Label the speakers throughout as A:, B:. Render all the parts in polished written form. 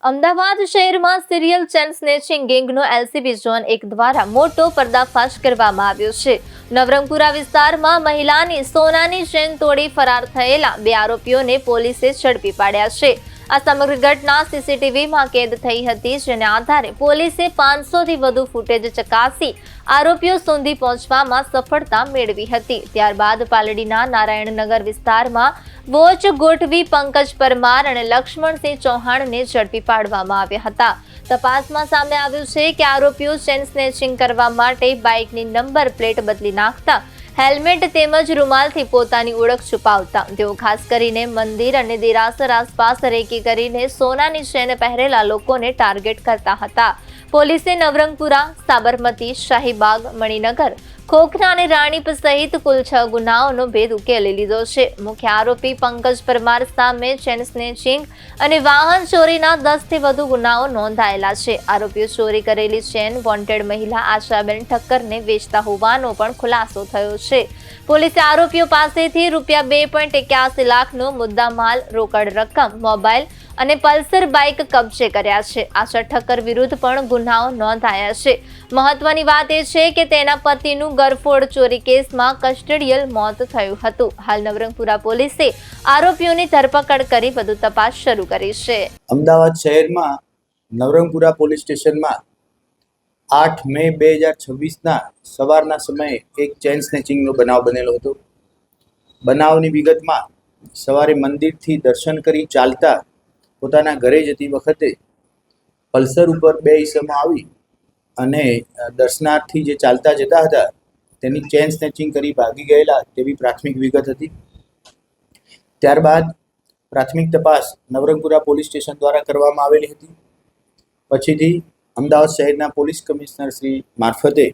A: અમદાવાદ શહેરમાં serial chain snatching ગેંગનો LCB zone 1 દ્વારા મોટો પર્દાફાશ કરવામાં આવ્યો છે। નવરંગપુરા વિસ્તારમાં મહિલાની સોનાની ચેન તોડી ફરાર થયેલા 2 આરોપીઓને પોલીસે ઝડપી પાડ્યા છે। આ સમગ્ર ઘટના સીસીટીવીમાં કેદ થઈ હતી, જેને આધારે પોલીસે 500 થી વધુ ફૂટેજ ચકાસી આરોપીઓ સુધી પહોંચવામાં સફળતા મેળવી હતી। ત્યારબાદ પાલડીના નારાયણનગર વિસ્તારમાં વોચ ગોઠવી પંકજ પરમાર અને લક્ષ્મણસિંહ ચૌહાણને ઝડપી પાડવામાં આવ્યા હતા। તપાસમાં સામે આવ્યું છે કે આરોપીઓ ચેન સ્નેચિંગ કરવા માટે બાઇકની નંબર પ્લેટ બદલી નાખતા હેલ્મેટ તેમજ રૂમાલથી પોતાની ઓળખ છુપાવતા તેઓ ખાસ કરીને મંદિર અને દેરાસર આસપાસ રેકી કરીને સોનાની ચેન પહેરેલા લોકોને ટાર્ગેટ કરતા હતા। પોલીસે નવરંગપુરા, સાબરમતી, શાહીબાગ, મણિનગર, ખોખરા અને રાણીપ સહિત કુલ 6 ગુનાઓનો ભેદ ઉકેલી લીધો છે। મુખ્ય આરોપી પંકજ પરમાર સામે ચેન સ્નેચિંગ અને વાહન ચોરીના 10 થી વધુ ગુનાઓ નોંધાયેલા છે। આરોપીઓ ચોરી કરેલી ચેન વોન્ટેડ મહિલા આશાબેન ઠક્કરને વેચતા હોવાનો પણ ખુલાસો થયો છે। પોલીસે આરોપીઓ પાસેથી રૂપિયા 2.81 લાખનો મુદ્દામાલ, રોકડ રકમ, મોબાઈલ અને પલ્સર બાઇક કબજે કર્યા છે। આશા ઠક્કર વિરુદ્ધ પણ ગુનાઓ નોંધાયા છે। મહત્વની વાત એ છે કે તેના પતિનું ગરફોડ ચોરી કેસમાં કસ્ટડિયલ મોત થયું હતું। હાલ નવરંગપુરા પોલીસે આરોપીઓની ધરપકડ કરી વધુ તપાસ શરૂ કરી છે।
B: અમદાવાદ શહેરમાં નવરંગપુરા પોલીસ સ્ટેશનમાં 8 મે 2026ના સવારના સમયે એક ચેન સ્નેચિંગનો બનાવ બનેલો હતો। બનાવની વિગતમાં સવારે મંદિરથી દર્શન કરી ચાલતા પોતાના ઘરે જતી વખતે પલ્સર ઉપર 2 ઈસમો આવી અને દર્શનાર્થી જે ચાલતા જતા હતા તેની ચેન સ્નેચિંગ કરી ભાગી ગયેલા તેવી પ્રાથમિક વિગત હતી। ત્યારબાદ પ્રાથમિક તપાસ નવરંગપુરા પોલીસ સ્ટેશન દ્વારા કરવામાં આવેલી હતી। પછીથી અમદાવાદ શહેરના પોલીસ કમિશનર શ્રી મારફતે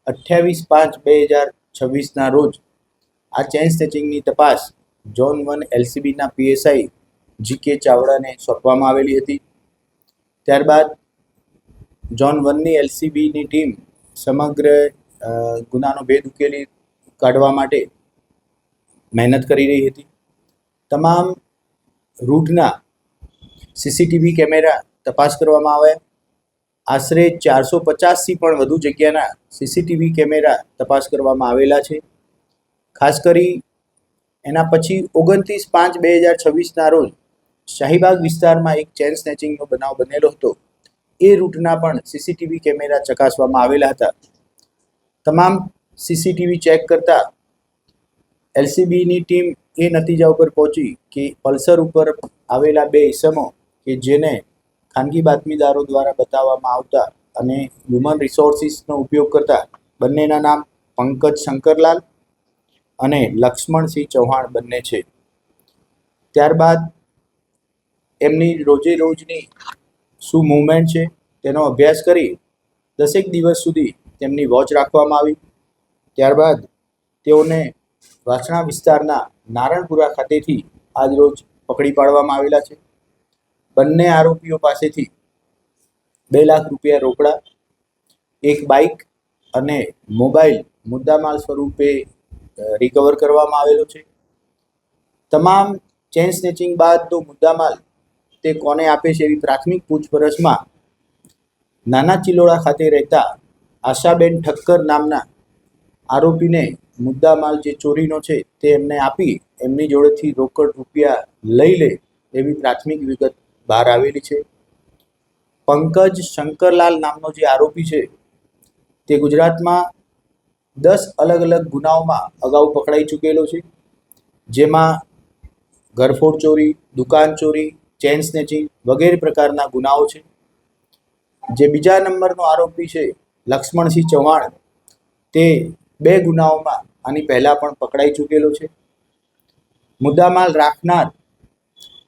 B: 28/5/2026ના રોજ આ ચેન સ્નેચિંગની તપાસ ઝોન 1 એલસીબીના પીએસઆઈ જીકે ચાવડાને સોંપવામાં આવેલી હતી। ત્યારબાદ ઝોન 1ની એલસીબીની ટીમ સમગ્ર ગુનાનો ભેદ ઉકેલી કાઢવા માટે મહેનત કરી રહી હતી। તમામ રૂટના સીસીટીવી કેમેરા તપાસ કરવામાં આવ્યા। આશરે 450થી પણ વધુ જગ્યાના સીસીટીવી કેમેરા તપાસ કરવામાં આવેલા છે। ખાસ કરી એના પછી 29/5/2026ના રોજ શાહીબાગ વિસ્તારમાં એક ચેન સ્નેચિંગનો બનાવ બનેલો હતો। એ રૂટના પણ સીસીટીવી કેમેરા ચકાસવામાં આવેલા હતા। તમામ સીસીટીવી ચેક કરતા એલસીબીની ટીમ એ નતીજા ઉપર પહોંચી કે પલ્સર ઉપર આવેલા 2 ઈસમો કે જેને ખાનગી બાતમીદારો દ્વારા બતાવવામાં આવતા અને હ્યુમન રિસોર્સિસનો ઉપયોગ કરતા બંનેના નામ પંકજ શંકરલાલ અને લક્ષ્મણસિંહ ચૌહાણ બંને છે। ત્યારબાદ એમની રોજે રોજની શું મૂવમેન્ટ છે તેનો અભ્યાસ કરી 10 દિવસ સુધી તેમની વોચ રાખવામાં આવી। ત્યારબાદ તેઓને વાસણા વિસ્તારના નારણપુરા ખાતેથી આજરોજ પકડી પાડવામાં આવેલા છે। બંને આરોપીઓ પાસેથી 2 લાખ રૂપિયા રોકડા, એક બાઇક અને મોબાઈલ મુદ્દામાલ સ્વરૂપે રિકવર કરવામાં આવેલો છે। તમામ ચેન સ્નેચિંગ બાદનો મુદ્દામાલ તે કોને આપે છે એવી પ્રાથમિક પૂછપરછમાં નાના ચિલોડા ખાતે રહેતા આશાબેન ઠક્કર નામના આરોપીને મુદ્દામાલ જે ચોરીનો છે તે એમને આપી એમની જોડેથી રોકડ રૂપિયા લઈ લે એવી પ્રાથમિક વિગત બહાર આવેલી છે। પંકજ શંકરલાલ નામનો જે આરોપી છે તે ગુજરાતમાં 10 અલગ અલગ ગુનાઓમાં અગાઉ પકડાઈ ચૂકેલો છે, જેમાં ઘરફોડ ચોરી, દુકાન ચોરી, ચેન સ્નેચિંગ વગેરે પ્રકારના ગુનાઓ છે। જે બીજા નંબરનો આરોપી છે લક્ષ્મણસિંહ ચૌહાણ, તે 2 ગુનાઓમાં આની પહેલાં પણ પકડાઈ ચૂકેલો છે। મુદ્દામાલ રાખનાર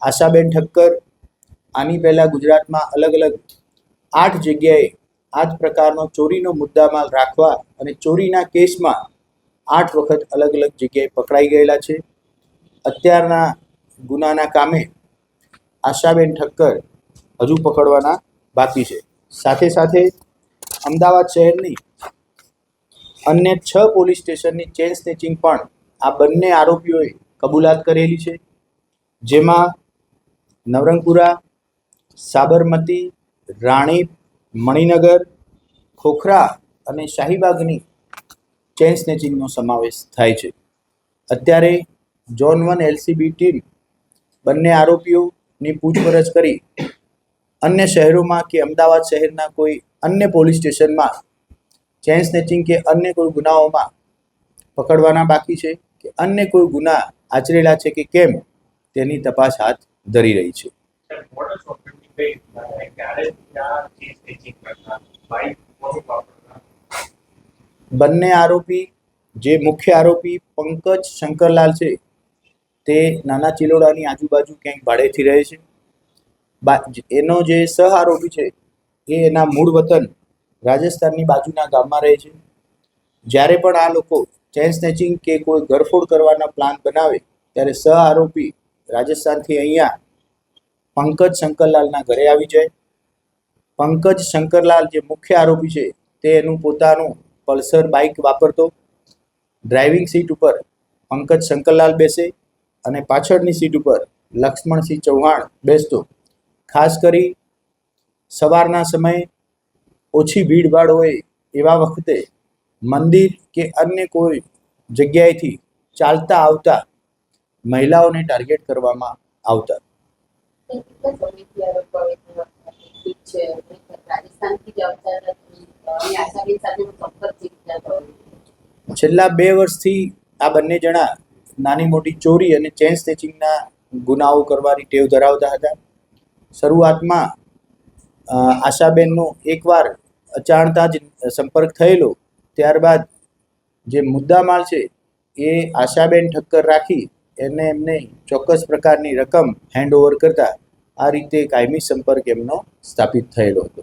B: આશાબેન ઠક્કર આની પહેલાં ગુજરાતમાં અલગ અલગ 8 જગ્યાએ આ જ પ્રકારનો ચોરીનો મુદ્દામાલ રાખવા અને ચોરીના કેસમાં 8 વખત અલગ અલગ જગ્યાએ પકડાઈ ગયેલા છે। અત્યારના ગુનાના કામે આશાબેન ઠક્કર હજુ પકડવાના બાકી છે। સાથે સાથે અમદાવાદ શહેરની અન્ય 6 પોલીસ સ્ટેશનની ચેન સ્નેચિંગ પણ આ બંને આરોપીઓએ કબૂલાત કરેલી છે, જેમાં નવરંગપુરા, સાબરમતી, રાણીપ, મણિનગર, ખોખરા અને શાહીબાગની ચેઇન સ્નેચિંગનો સમાવેશ થાય છે. અત્યારે ઝોન 1 એલસીબી ટીમ બંને આરોપીઓની પૂછપરછ કરી અન્ય શહેરોમાં કે અમદાવાદ શહેરના કોઈ અન્ય પોલીસ સ્ટેશનમાં ચેઇન સ્નેચિંગ કે અન્ય કોઈ ગુનાઓમાં પકડવાના બાકી છે કે અન્ય કોઈ ગુના આચરેલા છે કે કેમ તેની તપાસ હાથ ધરી રહી છે.
C: મોડસ ઓપરેન્ડી કઈ રીતના ક્યારે ત્યાં ચેઇન સ્નેચિંગ કરતા બાઇક કોનું વાપરતા?
B: બંને આરોપી, જે મુખ્ય આરોપી પંકજ શંકરલાલ છે તે નાના ચિલોડાની આજુબાજુ ક્યાંક ભાડેથી રહે છે. એનો જે સહ આરોપી છે એ એના મૂળ વતન રાજસ્થાનની બાજુના ગામમાં રહે છે. જ્યારે પણ આ લોકો ચેઇન સ્નેચિંગ કે કોઈ ઘરફોડ કરવાના પ્લાન બનાવે ત્યારે સહ આરોપી રાજસ્થાનથી અહીંયા પંકજ શંકરલાલના ઘરે આવી જાય. પંકજ શંકરલાલ જે મુખ્ય આરોપી છે તે એનું પોતાનું પલ્સર બાઇક વાપરતો. ડ્રાઇવિંગ સીટ ઉપર પંકજ શંકરલાલ બેસે અને પાછળની સીટ ઉપર લક્ષ્મણસિંહ ચૌહાણ બેસતો. ખાસ કરી સવારના સમયે ઓછી ભીડભાડ હોય એવા વખતે મંદિર કે અન્ય કોઈ જગ્યાએથી ચાલતા આવતા મહિલાઓને ટાર્ગેટ કરવામાં આવતા. છેલ્લા 2 વર્ષથી આ બંને જણા નાની મોટી ચોરી અને ચેઇન સ્નેચિંગના ગુનાઓ કરવાની ટેવ ધરાવતા હતા. શરૂઆતમાં આશાબેનનો એકવાર અજાણતા જ સંપર્ક થયેલો. ત્યારબાદ જે મુદ્દામાલ છે એ આશાબેન ઠક્કર રાખી એમને ચોક્કસ પ્રકારની રકમ હેન્ડઓવર કરતા આ રીતે કાયમી સંપર્ક એમનો સ્થાપિત થયેલો હતો.